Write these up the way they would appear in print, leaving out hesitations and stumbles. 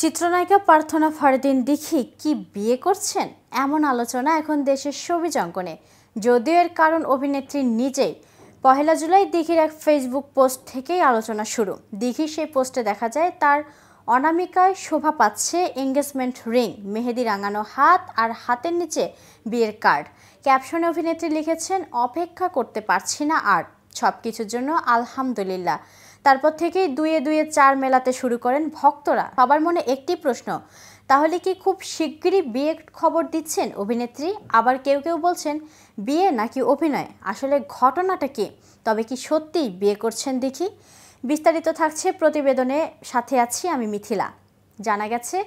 চিত্রনায়িকা প্রার্থনা ফারদিন দিঘি কি বিয়ে করছেন এমন আলোচনা এখন দেশের শোবিজ অঙ্গনে। যদিও এর কারণ অভিনেত্রী নিজেই। পহেলা জুলাই দিঘির এক ফেসবুক পোস্ট থেকেই আলোচনা শুরু। দিঘির সেই পোস্টে দেখা যায় তার অনামিকায় শোভা পাচ্ছে এঙ্গেজমেন্ট রিং, মেহেদি রাঙানো হাত আর হাতের নিচে বিয়ের কার্ড। ক্যাপশনে অভিনেত্রী লিখেছেন, অপেক্ষা করতে পারছি না আর, সব কিছুর জন্য আলহামদুলিল্লাহ। তারপর থেকেই দুয়ে দুয়ে চার মেলাতে শুরু করেন ভক্তরা। সবার মনে একটি প্রশ্ন, তাহলে কি খুব শিগগিরই বিয়ের খবর দিচ্ছেন অভিনেত্রী? আবার কেউ কেউ বলছেন বিয়ে নাকি অভিনয়, আসলে ঘটনাটা কি? তবে কি সত্যিই বিয়ে করছেন দিঘি? বিস্তারিত থাকছে প্রতিবেদনে, সাথে আছি আমি মিথিলা। জানা গেছে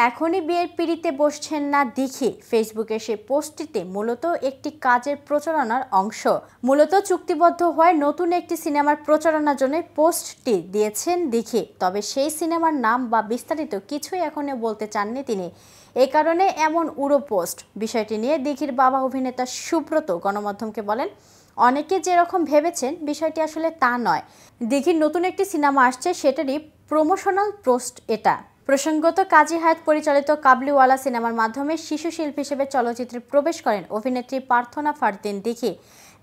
এখনই বিয়ের পিঁড়িতে বসছেন না দিঘি। ফেসবুকে সে পোস্টটিতে মূলত একটি কাজের প্রচারণার অংশ। মূলত চুক্তিবদ্ধ হয়ে নতুন একটি সিনেমার প্রচারণার জন্য পোস্টটি দিয়েছেন দিঘি। তবে সেই সিনেমার নাম বা বিস্তারিত কিছুই এখনো বলতে চাননি তিনি। এ কারণে এমন উড়ো পোস্ট। বিষয়টি নিয়ে দিঘির বাবা অভিনেতা সুব্রত গণমাধ্যমকে বলেন, অনেকে যেরকম ভেবেছেন বিষয়টি আসলে তা নয়। দিঘির নতুন একটি সিনেমা আসছে, সেটারই প্রমোশনাল পোস্ট এটা। প্রসঙ্গত, কাজী হায়াত পরিচালিত কাবুলিওয়ালা সিনেমার মাধ্যমে শিশু শিল্পী হিসেবে চলচ্চিত্রে প্রবেশ করেন অভিনেত্রী প্রার্থনা ফারদিন দিঘি।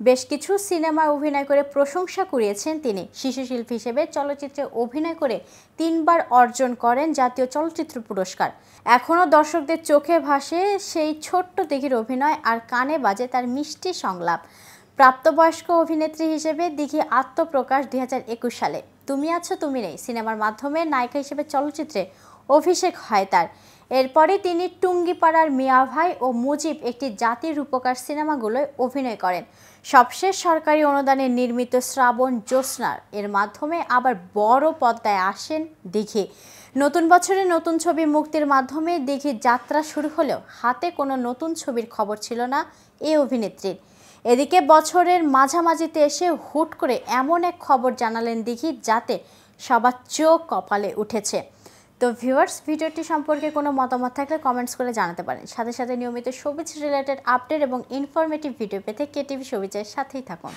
বেশ কিছু সিনেমায় অভিনয় করে প্রশংসা কুড়িয়েছেন তিনি। শিশু শিল্পী হিসেবে চলচ্চিত্রে অভিনয় করে 3বার অর্জন করেন জাতীয় চলচ্চিত্র পুরস্কার। এখনও দর্শকদের চোখে ভাসে সেই ছোট্ট দিঘির অভিনয়, আর কানে বাজে তার মিষ্টি সংলাপ। প্রাপ্তবয়স্ক অভিনেত্রী হিসেবে দিঘি আত্মপ্রকাশ 2021 সালে তুমি আছো তুমি নেই সিনেমার মাধ্যমে নায়িকা হিসেবে চলচ্চিত্রে অভিষেক হয় তার। এরপরে তিনি টুঙ্গিপাড়ার মিয়া ভাই ও মুজিব, একটি জাতির রূপকার সিনেমাগুলোয় অভিনয় করেন। সবশেষ সরকারি অনুদানে নির্মিত শ্রাবণ জ্যোৎস্নার এর মাধ্যমে আবার বড় পর্দায় আসেন দিঘি। নতুন বছরে নতুন ছবি মুক্তির মাধ্যমে দিঘির যাত্রা শুরু হলেও হাতে কোনো নতুন ছবির খবর ছিল না এই অভিনেত্রীর। এদিকে বছরের মাঝামাঝিতে এসে হুট করে এমন এক খবর জানালেন দিঘি, যাতে সবার চোখ কপালে উঠেছে। তো ভিউয়ার্স, ভিডিওটি সম্পর্কে কোনো মতামত থাকলে কমেন্টস করে জানাতে পারেন। সাথে সাথে নিয়মিত শোবিজ রিলেটেড আপডেট এবং ইনফরমেটিভ ভিডিও পেতে কেটিভি শোবিজের সাথেই থাকুন।